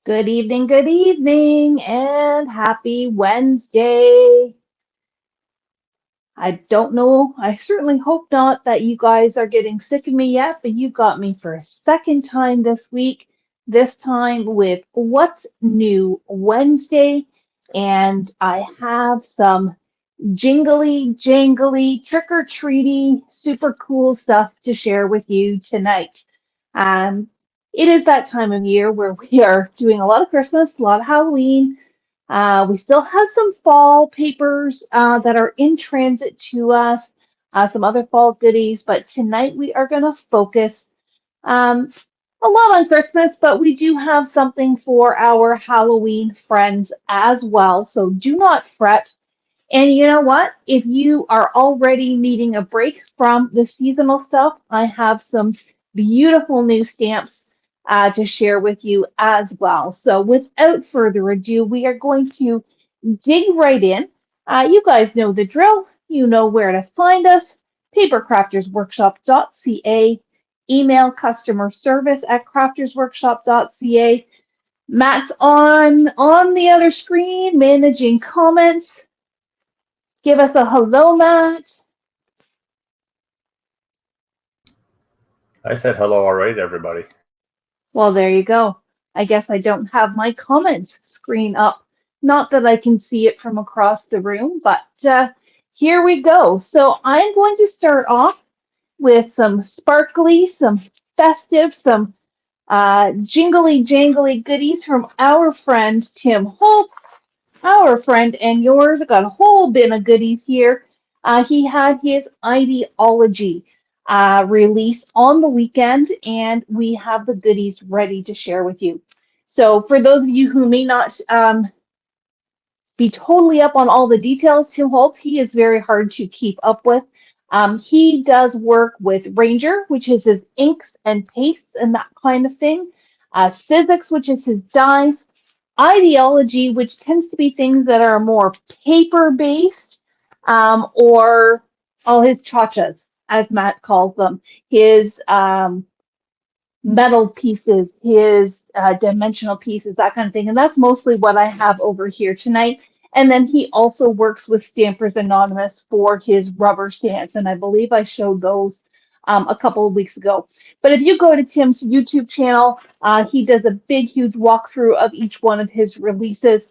Good evening, and happy Wednesday. I don't know, I certainly hope not that you guys are getting sick of me yet, but you got me for a second time this week, this time with What's New Wednesday, and I have some jingly, jangly, trick-or-treaty, super cool stuff to share with you tonight. Um, it is that time of year where we are doing a lot of Christmas, a lot of Halloween. We still have some fall papers that are in transit to us, some other fall goodies, but tonight we are going to focus um, a lot on Christmas, but we do have something for our Halloween friends as well. So do not fret. And you know what? If you are already needing a break from the seasonal stuff, I have some beautiful new stamps to share with you as well. So without further ado, we are going to dig right in. You guys know the drill. You know where to find us. Papercraftersworkshop.ca, email customer service at craftersworkshop.ca. Matt's on the other screen managing comments. Give us a hello, Matt. I said hello already, everybody. Well, there you go. I guess I don't have my comments screen up. Not that I can see it from across the room, but here we go. So I'm going to start off with some sparkly, some festive, some jingly jangly goodies from our friend Tim Holtz, our friend and yours. I got a whole bin of goodies here. He had his ideology release on the weekend, and we have the goodies ready to share with you. So, for those of you who may not be totally up on all the details, Tim Holtz, he is very hard to keep up with. He does work with Ranger, which is his inks and pastes and that kind of thing. Sizzix, which is his dyes. Ideology, which tends to be things that are more paper based, or all his chachas, as Matt calls them, his metal pieces, his dimensional pieces, that kind of thing. And that's mostly what I have over here tonight. And then he also works with Stampers Anonymous for his rubber stamps. And I believe I showed those a couple of weeks ago. But if you go to Tim's YouTube channel, he does a big, huge walkthrough of each one of his releases.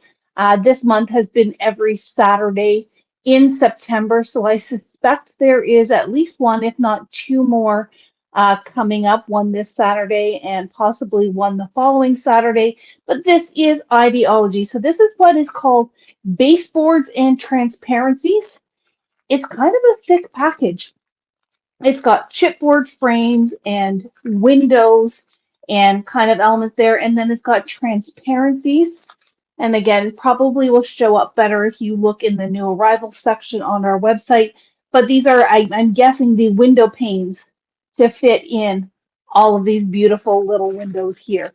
This month has been every Saturday in September. So I suspect there is at least one, if not two more coming up, one this Saturday and possibly one the following Saturday. But this is ideology. So this is what is called baseboards and transparencies. It's kind of a thick package. It's got chipboard frames and windows and kind of elements there. And then it's got transparencies. And again, it probably will show up better if you look in the new arrivals section on our website. But these are, I'm guessing, the window panes to fit in all of these beautiful little windows here.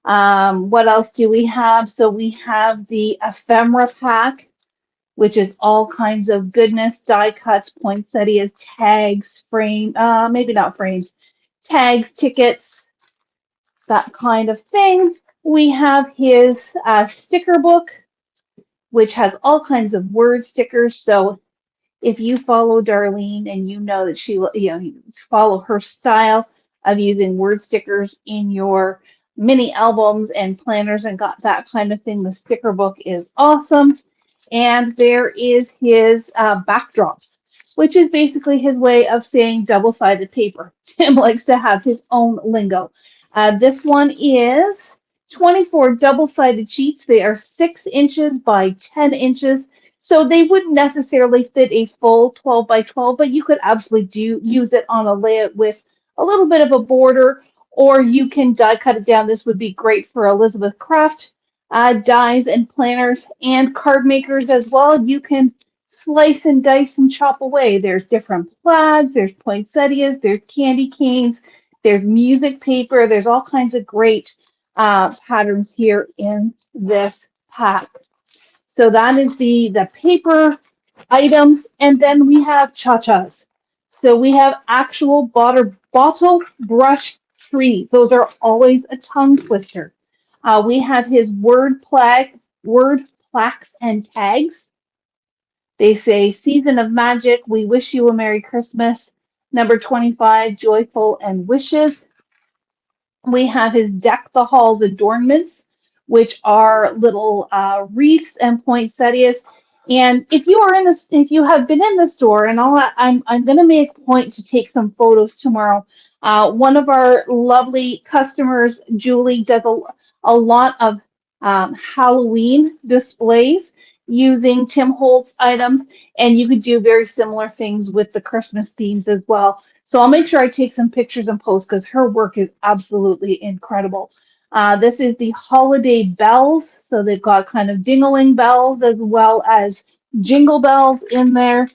What else do we have? So we have the ephemera pack, which is all kinds of goodness, die cuts, poinsettias, tags, maybe not frames, tags, tickets, that kind of thing. We have his sticker book, which has all kinds of word stickers. So if you follow Darlene and you know that she, you follow her style of using word stickers in your mini albums and planners and got that kind of thing, the sticker book is awesome. And there is his backdrops, which is basically his way of saying double-sided paper. Tim likes to have his own lingo. This one is 24 double-sided sheets. They are 6 inches by 10 inches. So they wouldn't necessarily fit a full 12 by 12, but you could absolutely use it on a layout with a little bit of a border, or you can die cut it down. This would be great for Elizabeth Craft dies and planners and card makers as well. You can slice and dice and chop away. There's different plaids, there's poinsettias, there's candy canes, there's music paper, there's all kinds of great patterns here in this pack. So that is the paper items, and then we have cha-chas. So we have actual bottle brush trees. Those are always a tongue twister. We have his word plaques and tags. They say, Season of Magic, we wish you a Merry Christmas. Number 25, Joyful and Wishes. We have his Deck the Halls adornments, which are little wreaths and poinsettias. And if you are in this, if you have been in the store, and I'm going to make a point to take some photos tomorrow. One of our lovely customers, Julie, does a lot of Halloween displays using Tim Holtz items, and you could do very similar things with the Christmas themes as well. So I'll make sure I take some pictures and post because her work is absolutely incredible. This is the holiday bells. So they've got kind of dingling bells as well as jingle bells in there.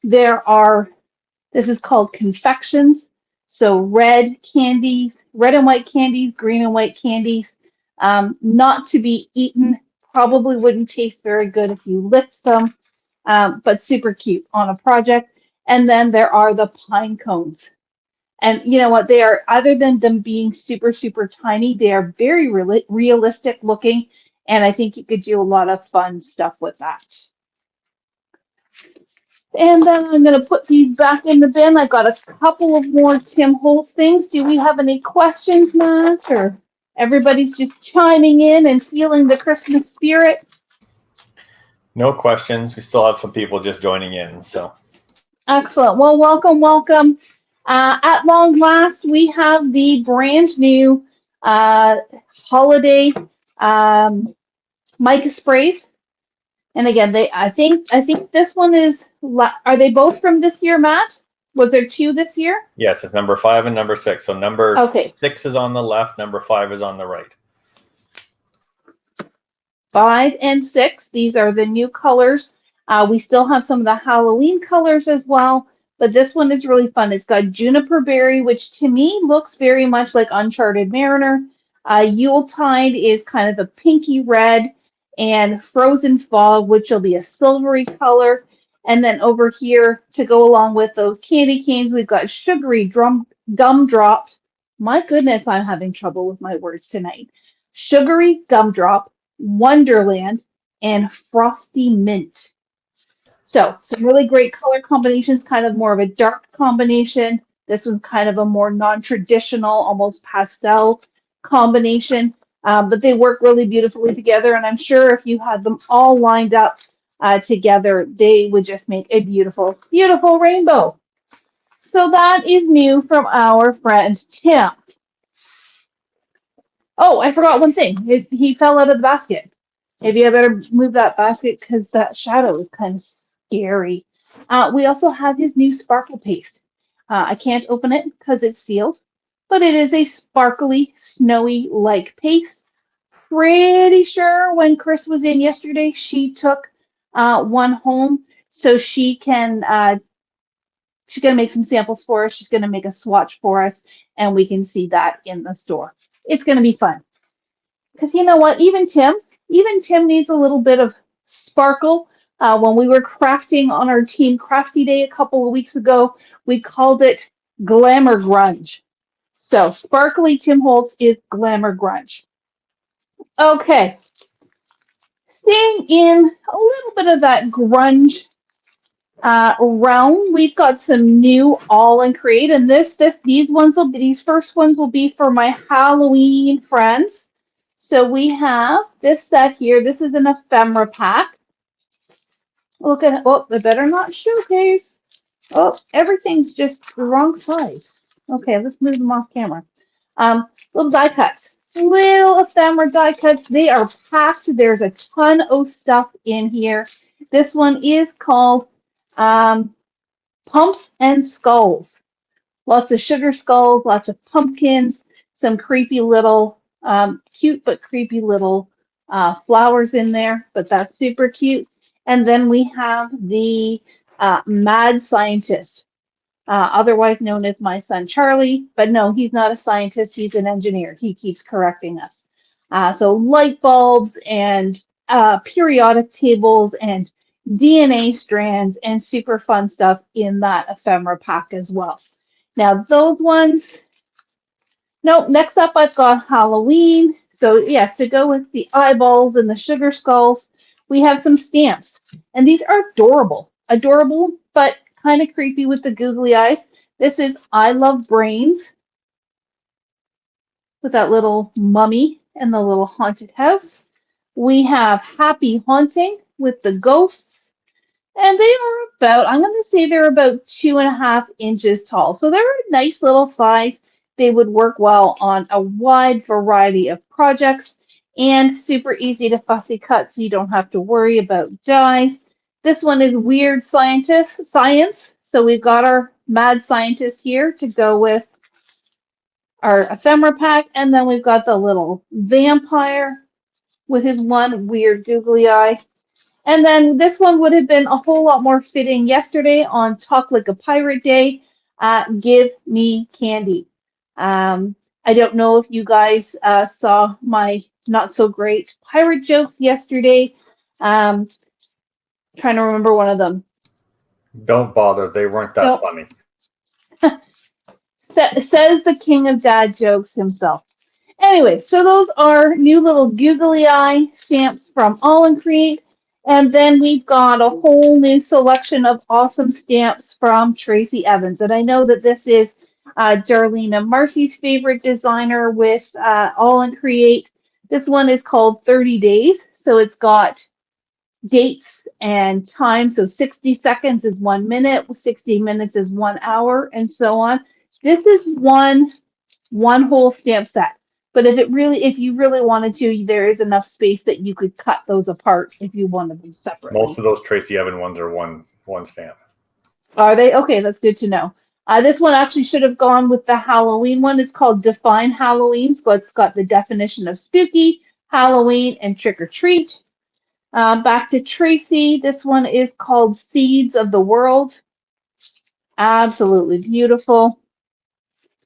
This is called confections. So red candies, red and white candies, green and white candies, not to be eaten. Probably wouldn't taste very good if you licked them, but super cute on a project. And then there are the pine cones. And you know what? They are, other than them being super, super tiny, they are very realistic looking. And I think you could do a lot of fun stuff with that. And then I'm going to put these back in the bin. I've got a couple of more Tim Holtz things. Do we have any questions, Matt? Or everybody's just chiming in and feeling the Christmas spirit? No questions. We still have some people just joining in. So Excellent. Well, welcome, welcome. At long last, we have the brand new holiday mica sprays. And again, I think this one is. Are they both from this year, Matt? Was there two this year? yes, it's number 5 and number 6. So number Okay. 6 is on the left. Number 5 is on the right. 5 and 6. These are the new colors. We still have some of the Halloween colors as well, but this one is really fun. It's got juniper berry, which to me looks very much like Uncharted Mariner. Yuletide is kind of a pinky red, and Frozen Fog, which will be a silvery color. And then over here, to go along with those candy canes, we've got sugary gumdrop. My goodness, I'm having trouble with my words tonight. Sugary gumdrop, Wonderland, and Frosty Mint. So some really great color combinations, kind of more of a dark combination. This one's kind of a more non-traditional, almost pastel combination, but they work really beautifully together. And I'm sure if you had them all lined up together, they would just make a beautiful, beautiful rainbow. So that is new from our friend Tim. Oh, I forgot one thing. He fell out of the basket. Maybe I better move that basket because that shadow is kind of scary. We also have his new sparkle paste. I can't open it because it's sealed, but it is a sparkly, snowy-like paste. Pretty sure when Chris was in yesterday, she took one home, so she's gonna make some samples for us. She's gonna make a swatch for us, and we can see that in the store. It's gonna be fun. Because you know what, even Tim needs a little bit of sparkle. When we were crafting on our team crafty day a couple of weeks ago, we called it glamour grunge. So sparkly Tim Holtz is glamour grunge. Okay, staying in a little bit of that grunge realm, we've got some new All and Create, and these first ones will be for my Halloween friends. So we have this set here. This is an ephemera pack. Look at it. Oh, I better not showcase. Oh, everything's just the wrong size. Okay, let's move them off camera. Little die cuts. Little ephemera die cuts. They are packed. There's a ton of stuff in here. This one is called Pumps and Skulls. Lots of sugar skulls, lots of pumpkins, some creepy little, cute but creepy little flowers in there, but that's super cute. And then we have the Mad Scientist, otherwise known as my son Charlie, but no, he's not a scientist, he's an engineer. He keeps correcting us. So light bulbs and periodic tables and DNA strands and super fun stuff in that ephemera pack as well. Now those ones, No, next up I've got Halloween. So yes, to go with the eyeballs and the sugar skulls, we have some stamps. And these are adorable. Adorable, but kind of creepy with the googly eyes. This is I Love Brains with that little mummy and the little haunted house. We have Happy Haunting with the ghosts. And they are about, I'm going to say they're about 2.5 inches tall. So they're a nice little size. They would work well on a wide variety of projects and super easy to fussy cut so you don't have to worry about dyes. This one is Weird Science. So we've got our mad scientist here to go with our ephemera pack. And then we've got the little vampire with his one weird googly eye. And then this one would have been a whole lot more fitting yesterday on Talk Like a Pirate Day. Give me candy. I don't know if you guys saw my not so great pirate jokes yesterday. Trying to remember one of them. Don't bother. They weren't that funny. Says the king of dad jokes himself. Anyway, so those are new little googly eye stamps from All and Create. And then we've got a whole new selection of awesome stamps from Tracy Evans. And I know that this is Darlene and Marcy's favorite designer with All and Create. This one is called 30 Days. So it's got dates and time. So 60 seconds is 1 minute, 60 minutes is 1 hour, and so on. This is one whole stamp set. But if you really wanted to, there is enough space that you could cut those apart if you wanted them separately. Most of those Tracy Evan ones are one stamp. Are they? Okay, that's good to know. This one actually should have gone with the Halloween one. It's called Define Halloween. So it's got the definition of spooky, Halloween, and trick or treat. Back to Tracy. This one is called Seeds of the World. Absolutely beautiful.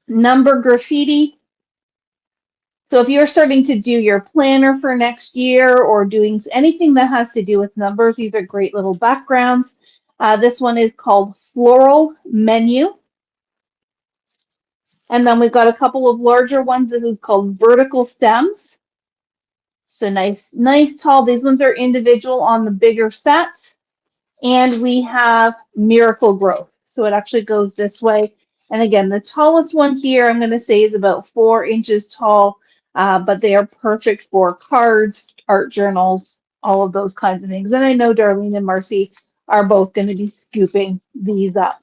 Number graffiti. So if you're starting to do your planner for next year or doing anything that has to do with numbers, these are great little backgrounds. This one is called Floral Menu. And then we've got a couple of larger ones. This is called Vertical Stems. So nice tall. These ones are individual on the bigger sets. And we have Miracle Growth. So it actually goes this way. And again, the tallest one here, I'm going to say, is about 4 inches tall. But they are perfect for cards, art journals, all of those kinds of things. And I know Darlene and Marcy are both going to be scooping these up.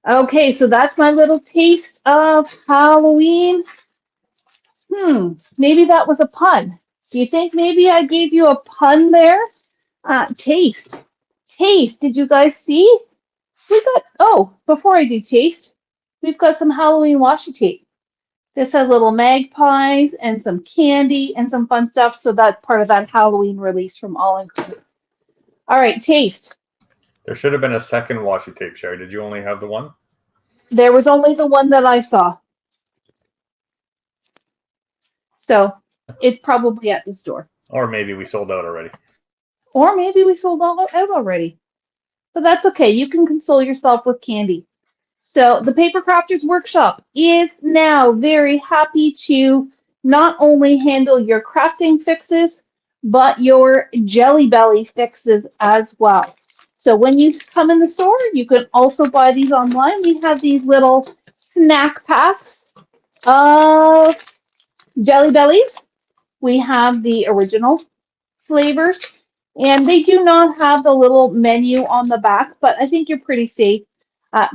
Okay, so that's my little taste of Halloween. Maybe that was a pun. Do you think maybe I gave you a pun there? Taste. Did you guys see? Before I do taste, we've got some Halloween washi tape. This has little magpies and some candy and some fun stuff. So that's part of that Halloween release from All and Create. All right, taste. There should have been a second washi tape, Sherry. Did you only have the one? There was only the one that I saw. So it's probably at the store. Or maybe we sold out already. Or maybe we sold all out already. But that's okay. You can console yourself with candy. So the Paper Crafters Workshop is now very happy to not only handle your crafting fixes, but your Jelly Belly fixes as well. So when you come in the store, you can also buy these online. We have these little snack packs of Jelly Bellies. We have the original flavors, and they do not have the little menu on the back, but I think you're pretty safe.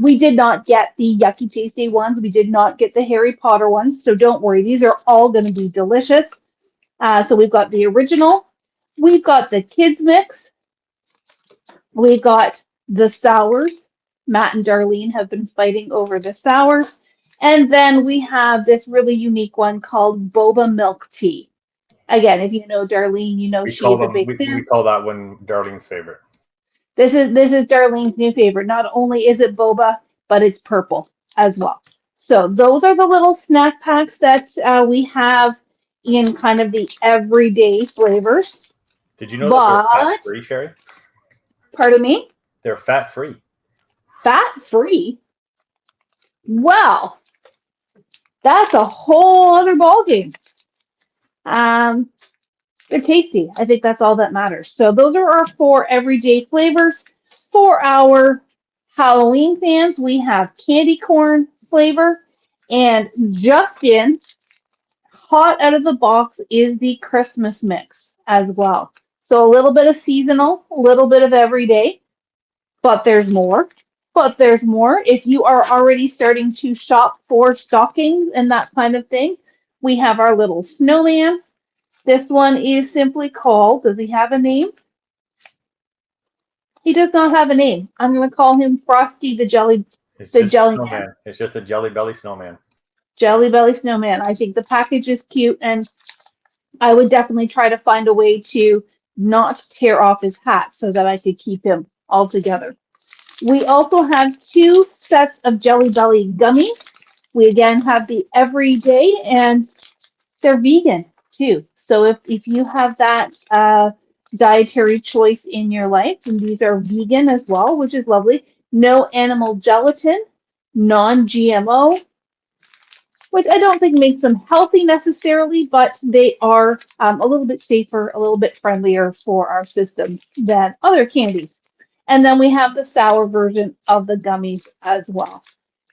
We did not get the Yucky Tasty ones. We did not get the Harry Potter ones, so don't worry. These are all going to be delicious. So we've got the original. We've got the Kids Mix. We've got the sours. Matt and Darlene have been fighting over the sours. And then we have this really unique one called Boba Milk Tea. Again, if you know Darlene, you know she's a big fan. We call that one Darlene's favorite. This is Darlene's new favorite. Not only is it boba, but it's purple as well. So those are the little snack packs that we have in kind of the everyday flavors. Did you know that they're fat-free, Sherry? Pardon me? They're fat-free. Fat-free? Well, that's a whole other ballgame. They're tasty. I think that's all that matters. So those are our 4 everyday flavors. For our Halloween fans, we have candy corn flavor, and just in, hot out of the box, is the Christmas mix as well. So a little bit of seasonal, a little bit of everyday, but there's more. But there's more. If you are already starting to shop for stockings and that kind of thing, we have our little snowman. This one is simply called, does he have a name? He does not have a name. I'm going to call him Frosty the Jelly Man. It's just a Jelly Belly snowman. Jelly Belly Snowman. I think the package is cute, and I would definitely try to find a way to not tear off his hat so that I could keep him all together. We also have 2 sets of Jelly Belly gummies. We again have the everyday, and they're vegan too. So if you have that dietary choice in your life, and these are vegan as well, which is lovely. No animal gelatin, non-GMO, which I don't think makes them healthy necessarily, but they are a little bit safer, a little bit friendlier for our systems than other candies. And then we have the sour version of the gummies as well.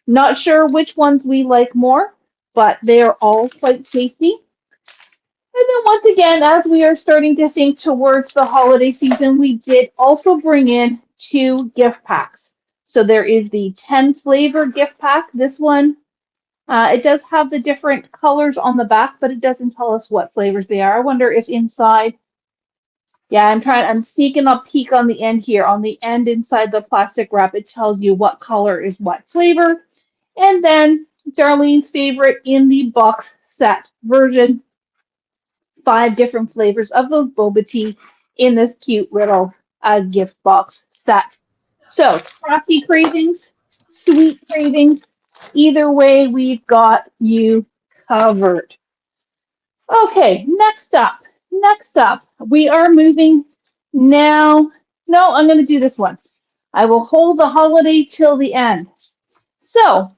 Not sure which ones we like more, but they are all quite tasty. And then once again, as we are starting to think towards the holiday season, we did also bring in 2 gift packs. So there is the 10 flavor gift pack. This one, it does have the different colors on the back, but it doesn't tell us what flavors they are. I wonder if inside, yeah, I'm sneaking a peek on the end here. On the end inside the plastic wrap, it tells you what color is what flavor. And then Darlene's favorite in the box set version, 5 different flavors of the boba tea in this cute little gift box set. So, crafty cravings, sweet cravings, either way, we've got you covered. Okay, next up, we are moving now. No, I'm going to do this one. I will hold the holiday till the end. So,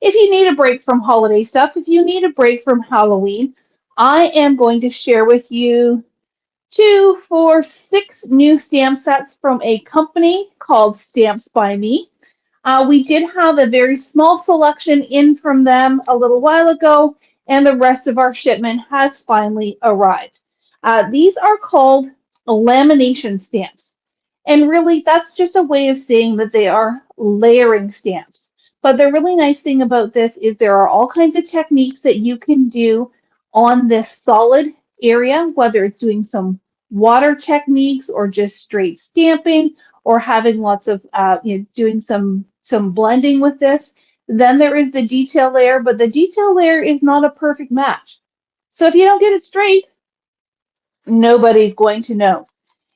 if you need a break from holiday stuff, if you need a break from Halloween, I am going to share with you 2, 4, 6 new stamp sets from a company called Stamps by Me. We did have a very small selection in from them a little while ago, and the rest of our shipment has finally arrived. These are called lamination stamps. And really, that's just a way of saying that they are layering stamps. But the really nice thing about this is there are all kinds of techniques that you can do on this solid area, whether it's doing some water techniques or just straight stamping or having lots of, doing some blending with this. Then there is the detail layer, but the detail layer is not a perfect match. So if you don't get it straight, nobody's going to know.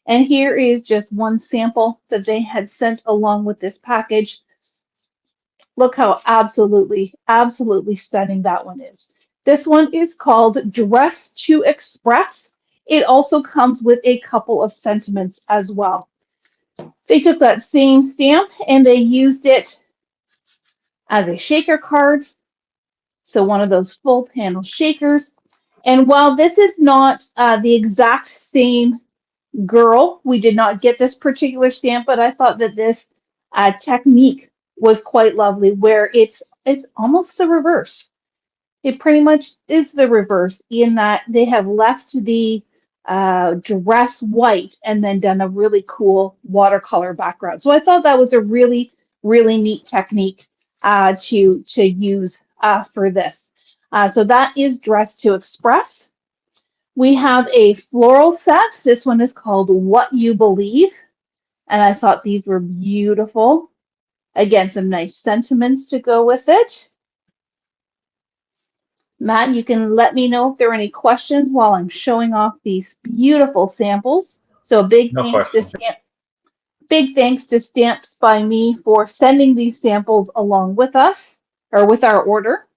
And here is just one sample that they had sent along with this package. Look how absolutely, absolutely stunning that one is. This one is called Dress to Express. It also comes with a couple of sentiments as well. They took that same stamp and they used it as a shaker card. So one of those full panel shakers. And while this is not the exact same girl, we did not get this particular stamp, but I thought that this technique was quite lovely, where it's almost the reverse. It pretty much is the reverse in that they have left the dress white and then done a really cool watercolor background. So I thought that was a really, really neat technique to use for this. So that is Dress to Express. We have a floral set. This one is called What You Believe. And I thought these were beautiful. Again, some nice sentiments to go with it. Matt, you can let me know if there are any questions while I'm showing off these beautiful samples. So big thanks to Stamps by Me for sending these samples along with us, or with our order.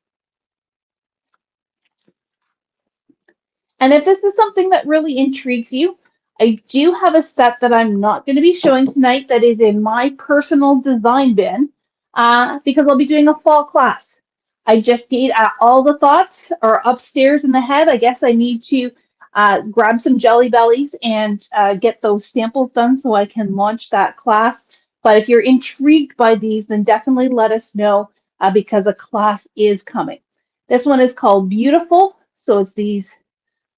And if this is something that really intrigues you, I do have a set that I'm not going to be showing tonight that is in my personal design bin because I'll be doing a fall class. I just need all the thoughts are upstairs in the head. I guess I need to grab some Jelly Bellies and get those samples done so I can launch that class. But if you're intrigued by these, then definitely let us know because a class is coming. This one is called Beautiful. So it's these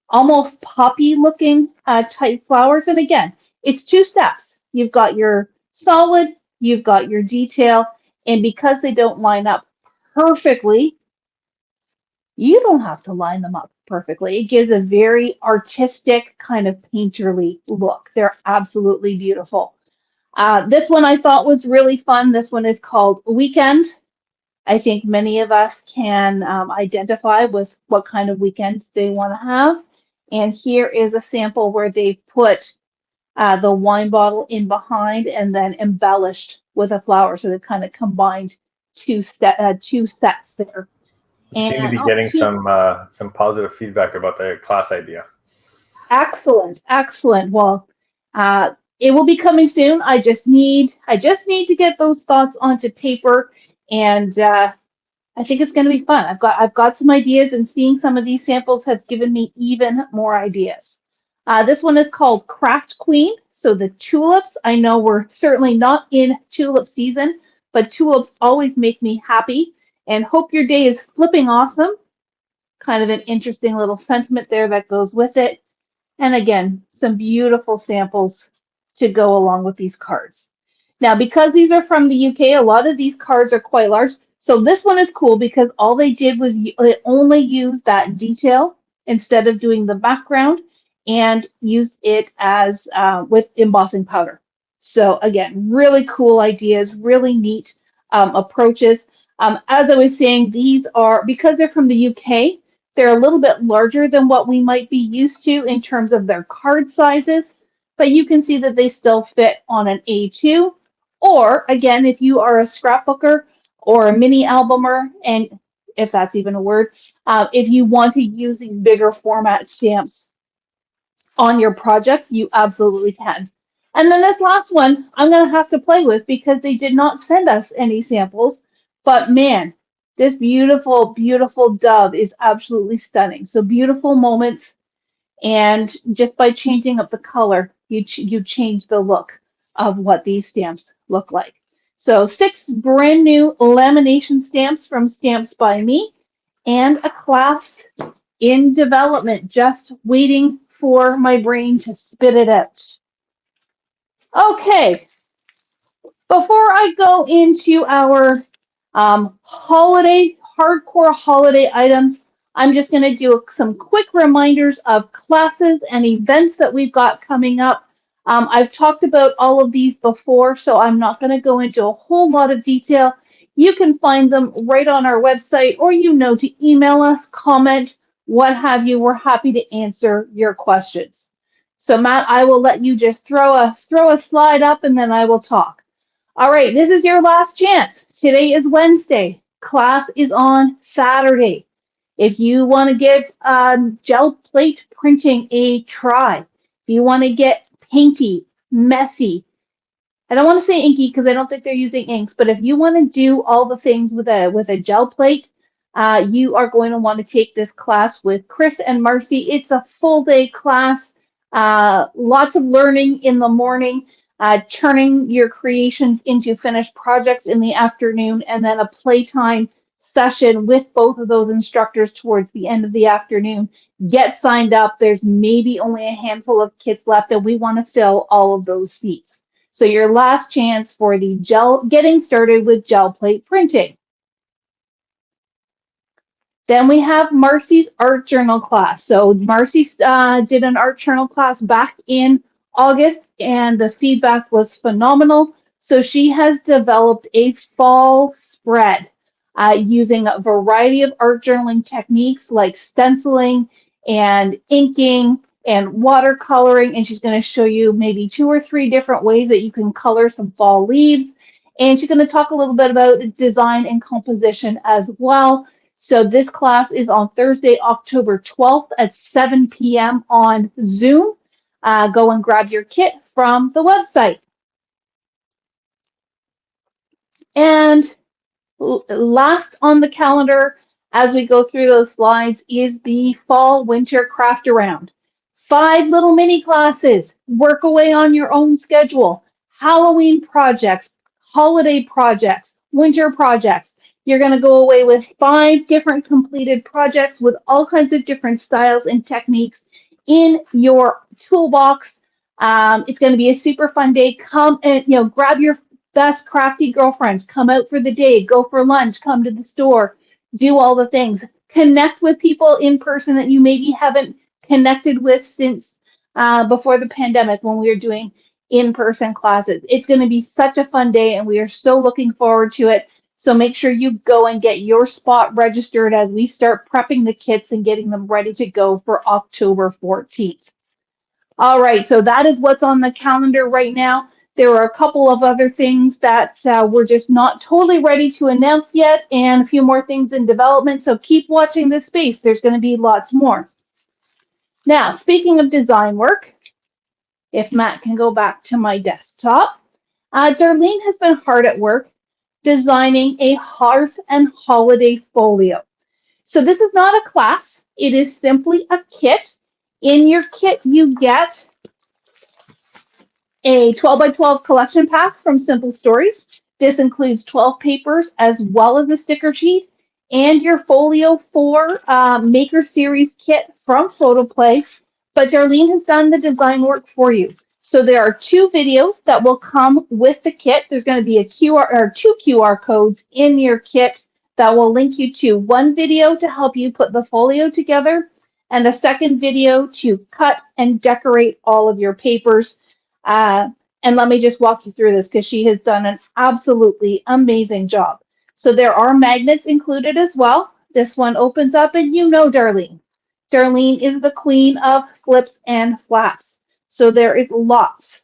almost poppy looking type flowers. And again, it's 2 steps. You've got your solid, you've got your detail, and because they don't line up perfectly, you don't have to line them up perfectly. It gives a very artistic kind of painterly look. They're absolutely beautiful. This one I thought was really fun. This one is called Weekend. I think many of us can identify with what kind of weekend they want to have. And here is a sample where they put the wine bottle in behind and then embellished with a flower. So they've kind of combined two sets there. You seem to And be getting some positive feedback about the class idea. excellent, excellent. Well, it will be coming soon. I just need to get those thoughts onto paper, and I think it's going to be fun. I've got some ideas, and seeing some of these samples have given me even more ideas. This one is called Craft Queen. So the tulips, I know we're certainly not in tulip season, but tulips always make me happy. And hope your day is flipping awesome. Kind of an interesting little sentiment there that goes with it. And again, some beautiful samples to go along with these cards. Now, because these are from the UK, a lot of these cards are quite large. So this one is cool because all they did was they only used that detail instead of doing the background and used it as with embossing powder. So again, really cool ideas, really neat approaches. As I was saying, these are, because they're from the UK, they're a little bit larger than what we might be used to in terms of their card sizes, but you can see that they still fit on an A2. Or again, if you are a scrapbooker or a mini albumer, and if that's even a word, if you want to use these bigger format stamps on your projects, you absolutely can. And then this last one, I'm going to have to play with because they did not send us any samples, but man, this beautiful, beautiful dove is absolutely stunning. So beautiful moments, and just by changing up the color, you change the look of what these stamps look like. So 6 brand new lamination stamps from Stamps by Me, and a class in development, just waiting for my brain to spit it out. Okay, before I go into our hardcore holiday items, I'm just going to do some quick reminders of classes and events that we've got coming up. I've talked about all of these before, so I'm not going to go into a whole lot of detail. You can find them right on our website, or to email us, comment, what have you. We're happy to answer your questions. So Matt, I will let you just throw a slide up and then I will talk. All right, this is your last chance. Today is Wednesday. Class is on Saturday. If you want to give gel plate printing a try, if you want to get painty, messy, I don't want to say inky because I don't think they're using inks, but if you want to do all the things with a gel plate, you are going to want to take this class with Chris and Marcy. It's a full day class, lots of learning in the morning, turning your creations into finished projects in the afternoon, and then a playtime session with both of those instructors towards the end of the afternoon. Get signed up. There's maybe only a handful of kits left, and we want to fill all of those seats. So your last chance for the getting started with gel plate printing. Then we have Marcy's art journal class. So Marcy did an art journal class back in August, and the feedback was phenomenal. So she has developed a fall spread using a variety of art journaling techniques like stenciling and inking and watercoloring, and she's going to show you maybe 2 or 3 different ways that you can color some fall leaves. And she's going to talk a little bit about design and composition as well. So this class is on Thursday, October 12th at 7 p.m. on Zoom. Go and grab your kit from the website. And Last on the calendar, as we go through those slides, is the fall winter craft around. 5 little mini classes. Work away on your own schedule. Halloween projects, holiday projects, winter projects. You're going to go away with 5 different completed projects with all kinds of different styles and techniques in your toolbox. It's going to be a super fun day. Come and grab your best crafty girlfriends. Come out for the day. Go for lunch. Come to the store. Do all the things. Connect with people in person that you maybe haven't connected with since before the pandemic when we were doing in-person classes. It's going to be such a fun day, and we are so looking forward to it. So make sure you go and get your spot registered as we start prepping the kits and getting them ready to go for October 14th. All right, so that is what's on the calendar right now. There are a couple of other things that we're just not totally ready to announce yet, and a few more things in development, so keep watching this space. There's going to be lots more. Now, speaking of design work, if Matt can go back to my desktop, Darlene has been hard at work designing a hearth and holiday folio. So this is not a class, it is simply a kit. In your kit, you get a 12 by 12 collection pack from Simple Stories. This includes 12 papers as well as a sticker sheet and your Folio 4 Maker Series kit from Photoplay. But Darlene has done the design work for you. So there are 2 videos that will come with the kit. There's going to be a QR or 2 QR codes in your kit that will link you to one video to help you put the folio together and a second video to cut and decorate all of your papers. And let me just walk you through this because she has done an absolutely amazing job. So there are magnets included as well. This one opens up and you know Darlene. Darlene is the queen of flips and flaps. So there is lots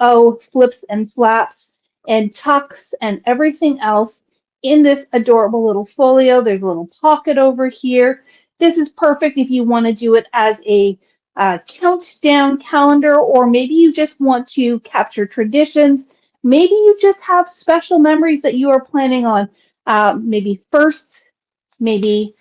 of flips and flaps and tucks and everything else in this adorable little folio. There's a little pocket over here. This is perfect if you want to do it as a countdown calendar, or maybe you just want to capture traditions. Maybe you just have special memories that you are planning on. Maybe firsts, maybe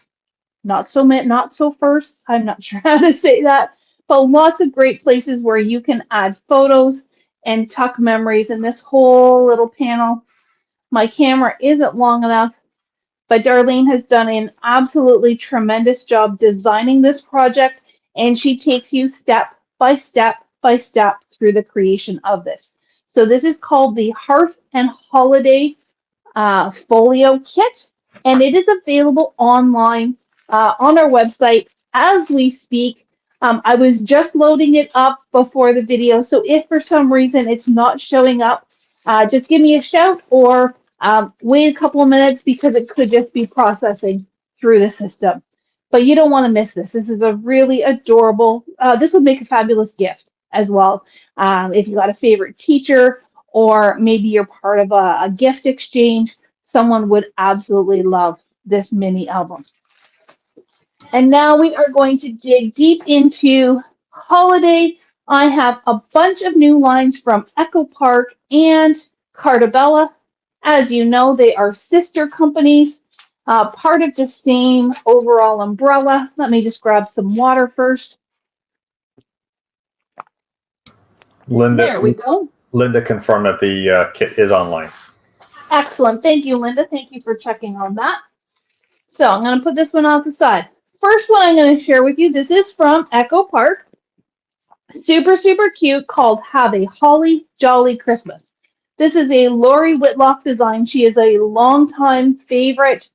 not so firsts. I'm not sure how to say that, but lots of great places where you can add photos and tuck memories in this whole little panel. My camera isn't long enough, but Darlene has done an absolutely tremendous job designing this project, and she takes you step by step by step through the creation of this. So this is called the Hearth and Holiday Folio Kit, and it is available online on our website as we speak. I was just loading it up before the video, so if for some reason it's not showing up, just give me a shout or wait a couple of minutes because it could just be processing through the system. But you don't want to miss this. This is a really adorable, this would make a fabulous gift as well. If you got a favorite teacher or maybe you're part of a gift exchange, someone would absolutely love this mini album. And now we are going to dig deep into holiday. I have a bunch of new lines from Echo Park and Cartabella. As you know, they are sister companies, part of the same overall umbrella. Let me just grab some water first. There we go. Linda confirmed that the kit is online. Excellent. Thank you, Linda. Thank you for checking on that. So I'm going to put this one off the side. First one I'm going to share with you, this is from Echo Park. Super, super cute, called Have a Holly Jolly Christmas. This is a Lori Whitlock design. She is a longtime favorite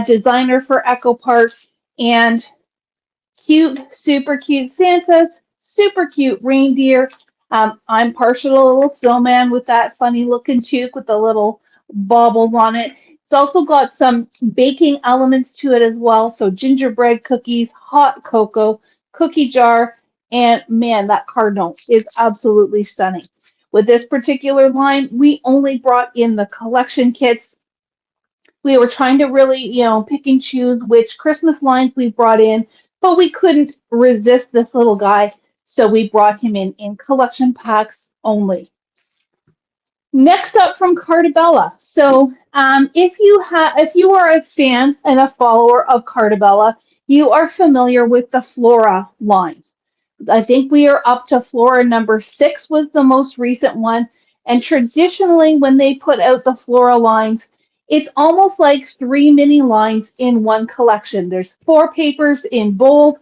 designer for Echo Park, and cute, super cute Santas, super cute reindeer. I'm partial to a little snowman with that funny looking toque with the little baubles on it. It's also got some baking elements to it as well. So gingerbread cookies, hot cocoa, cookie jar, and man, that cardinal is absolutely stunning. With this particular line, we only brought in the collection kits. We were trying to really, pick and choose which Christmas lines we brought in, but we couldn't resist this little guy, so we brought him in collection packs only. Next up from Cartabella. So if you are a fan and a follower of Cartabella, you are familiar with the Flora lines. I think we are up to Flora number 6 was the most recent one. And traditionally, when they put out the Flora lines, it's almost like 3 mini lines in one collection. There's 4 papers in bold,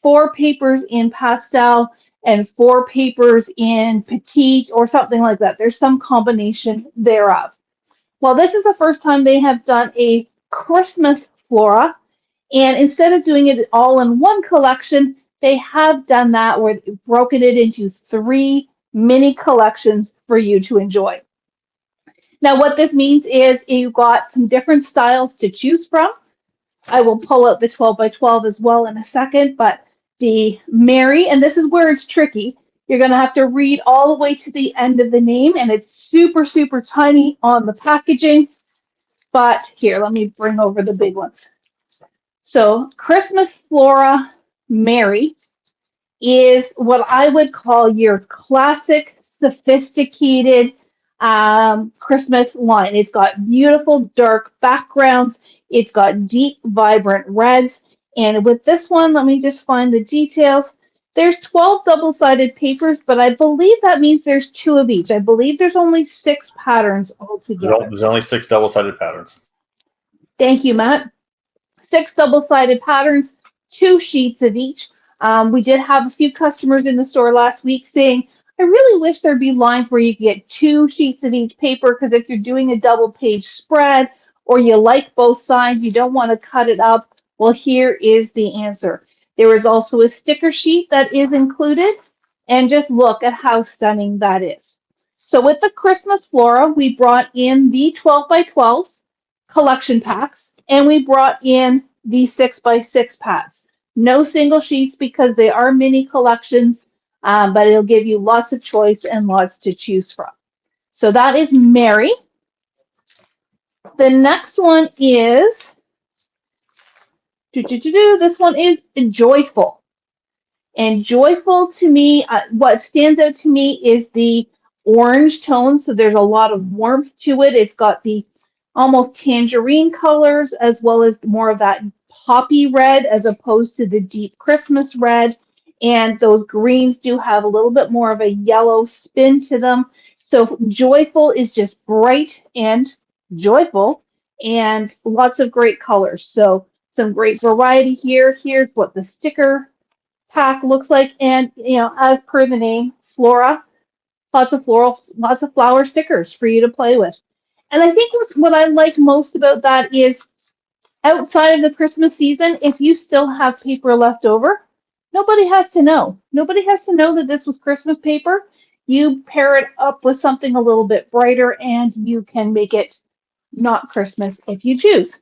4 papers in pastel, and 4 papers in petite or something like that. There's some combination thereof. Well, this is the first time they have done a Christmas Flora, and instead of doing it all in one collection, they have done that where they've broken it into 3 mini collections for you to enjoy. Now, what this means is you've got some different styles to choose from. I will pull out the 12 by 12 as well in a second, but the Mary, and this is where it's tricky. You're going to have to read all the way to the end of the name, and it's super, super tiny on the packaging. But here, let me bring over the big ones. So Christmas Flora Mary is what I would call your classic, sophisticated Christmas line. It's got beautiful dark backgrounds. It's got deep, vibrant reds. And with this one, let me just find the details. There's 12 double-sided papers, but I believe that means there's 2 of each. I believe there's only 6 patterns altogether. There's only 6 double-sided patterns. Thank you, Matt. 6 double-sided patterns, 2 sheets of each. We did have a few customers in the store last week saying, I really wish there'd be lines where you could get 2 sheets of each paper, because if you're doing a double page spread or you like both sides, you don't want to cut it up. Well, here is the answer. There is also a sticker sheet that is included, and just look at how stunning that is. So with the Christmas Flora, we brought in the 12 by 12s collection packs, and we brought in the 6 by 6 pads. No single sheets because they are mini collections, but it'll give you lots of choice and lots to choose from. So that is Mary. The next one is, this one is Joyful. And Joyful to me, what stands out to me is the orange tone. So there's a lot of warmth to it. It's got the almost tangerine colors, as well as more of that poppy red as opposed to the deep Christmas red. And those greens do have a little bit more of a yellow spin to them. So Joyful is just bright and joyful, and lots of great colors. So some great variety here. Here's what the sticker pack looks like. And, you know, as per the name, Flora, lots of flower stickers for you to play with. And I think what I like most about that is outside of the Christmas season, if you still have paper left over, nobody has to know. Nobody has to know that this was Christmas paper. You pair it up with something a little bit brighter, and you can make it not Christmas if you choose.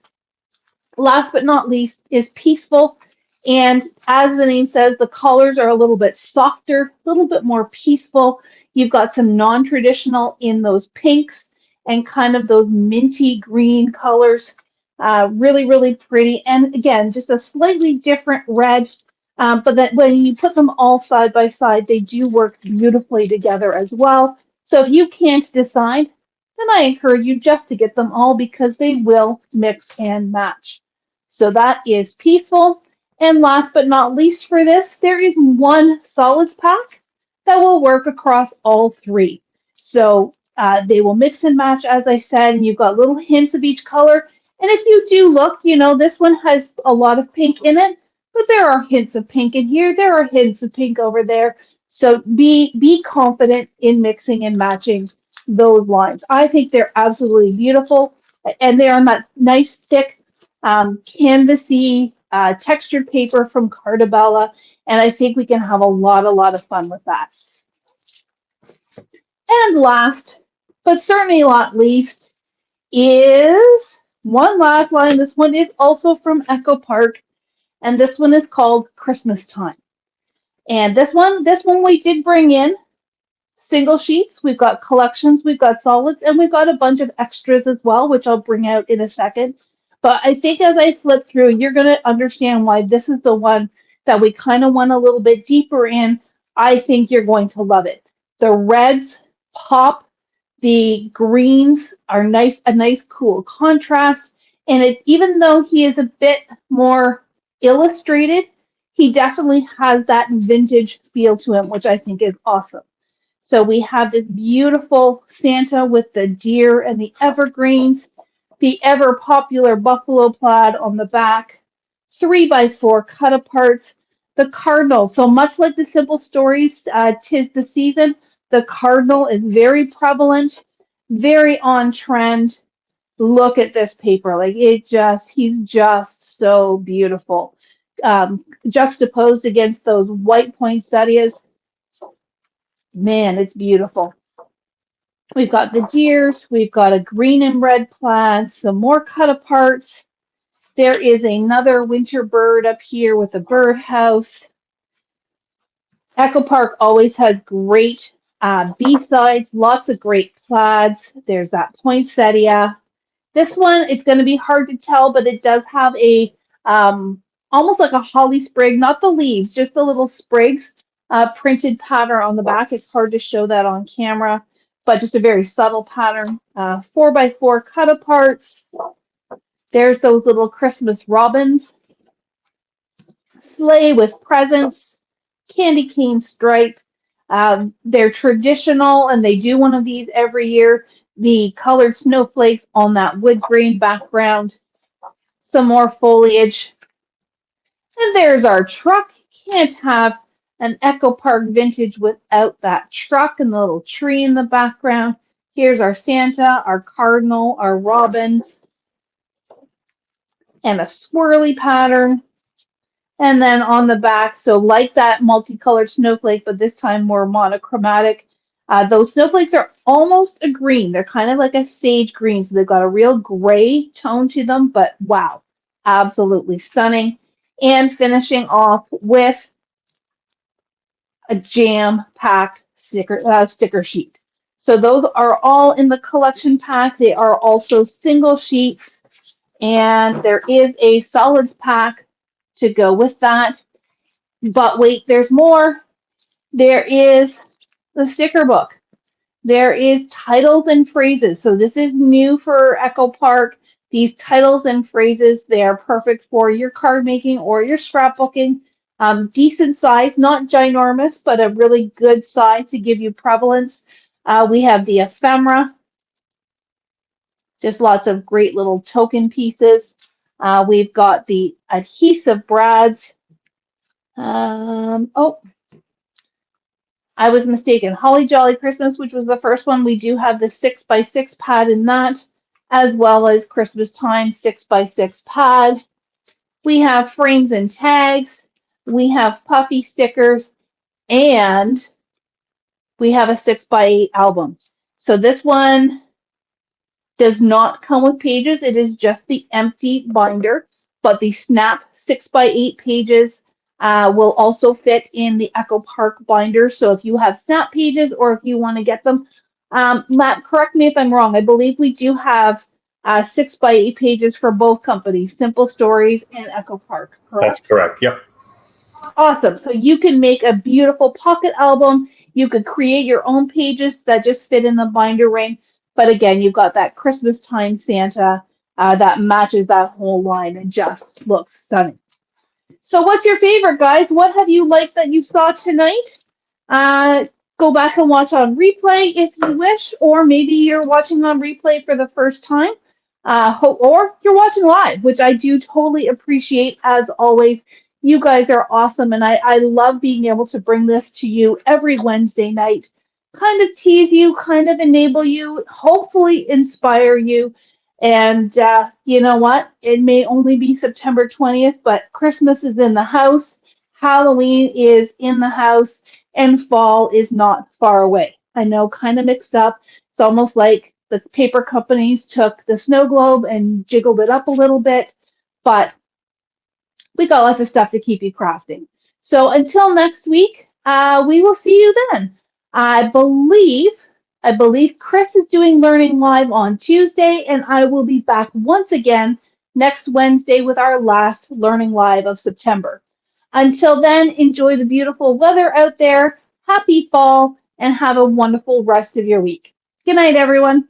Last but not least is Peaceful. And as the name says, the colors are a little bit softer, a little bit more peaceful. You've got some non-traditional in those pinks and kind of those minty green colors. Really, really pretty. And again, just a slightly different red. But that when you put them all side by side, they do work beautifully together as well. So if you can't decide, then I encourage you just to get them all, because they will mix and match. So that is Peaceful. And last but not least for this, there is one solids pack that will work across all 3. So they will mix and match, as I said, and you've got little hints of each color. And if you do look, you know, this one has a lot of pink in it, but there are hints of pink in here. There are hints of pink over there. So be confident in mixing and matching those lines. I think they're absolutely beautiful, and they're on that nice thick canvasy textured paper from Cartabella, and I think we can have a lot of fun with that. And last, but certainly not least, is one last line. This one is also from Echo Park, and this one is called Christmas Time. And this one we did bring in single sheets. We've got collections, we've got solids, and we've got a bunch of extras as well, which I'll bring out in a second. But I think as I flip through, you're going to understand why this is the one that we kind of went a little bit deeper in. I think you're going to love it. The reds pop. The greens are nice, a nice cool contrast. And even though he is a bit more illustrated, he definitely has that vintage feel to him, which I think is awesome. So we have this beautiful Santa with the deer and the evergreens, the ever popular buffalo plaid on the back, 3x4 cut aparts, the cardinal. So much like the Simple Stories, 'Tis the Season, the cardinal is very prevalent, very on trend. Look at this paper. Like he's just so beautiful. Juxtaposed against those white poinsettias. Man, it's beautiful. We've got the deers, we've got a green and red plaid, some more cut aparts. There is another winter bird up here with a birdhouse. Echo Park always has great B-sides, lots of great plaids. There's that poinsettia. This one, it's going to be hard to tell, but it does have a almost like a holly sprig, not the leaves, just the little sprigs, printed pattern on the back. It's hard to show that on camera, but just a very subtle pattern. 4x4 cut aparts. There's those little Christmas robins. Sleigh with presents. Candy cane stripe. They're traditional, and they do one of these every year. The colored snowflakes on that wood grain background. Some more foliage. And there's our truck. Can't have an Echo Park vintage without that truck and the little tree in the background. Here's our Santa, our cardinal, our robins, and a swirly pattern. And then on the back, so like that multicolored snowflake, but this time more monochromatic. Those snowflakes are almost a green. They're kind of like a sage green, so they've got a real gray tone to them, but wow, absolutely stunning. And finishing off with a jam-packed sticker sheet. So those are all in the collection pack. They are also single sheets, and there is a solids pack to go with that. But wait, there's more. There is the sticker book. There is titles and phrases. So this is new for Echo Park. These titles and phrases, they are perfect for your card making or your scrapbooking. Decent size, not ginormous, but a really good size to give you prevalence. We have the ephemera. Just lots of great little token pieces. We've got the adhesive brads. Oh, I was mistaken. Holly Jolly Christmas, which was the first one. We do have the 6x6 pad in that, as well as Christmas Time 6x6 pad. We have frames and tags. We have puffy stickers, and we have a 6x8 album. So this one does not come with pages. It is just the empty binder, but the snap 6x8 pages will also fit in the Echo Park binder. So if you have snap pages or if you want to get them, Matt, correct me if I'm wrong. I believe we do have 6x8 pages for both companies, Simple Stories and Echo Park, correct? That's correct. Yep. Awesome. So you can make a beautiful pocket album. You could create your own pages that just fit in the binder ring. But again, you've got that Christmas Time Santa that matches that whole line and just looks stunning. So what's your favorite, guys? What have you liked that you saw tonight? Go back and watch on replay if you wish, or maybe you're watching on replay for the first time, or you're watching live, which I do totally appreciate as always. You guys are awesome, and I love being able to bring this to you every Wednesday night, kind of tease you, kind of enable you, hopefully inspire you. And you know what? It may only be September 20th, but Christmas is in the house, Halloween is in the house, and fall is not far away. I know, kind of mixed up. It's almost like the paper companies took the snow globe and jiggled it up a little bit, but we got lots of stuff to keep you crafting. So until next week, we will see you then. I believe Chris is doing Learning Live on Tuesday, and I will be back once again next Wednesday with our last Learning Live of September. Until then, enjoy the beautiful weather out there, happy fall, and have a wonderful rest of your week. Good night, everyone.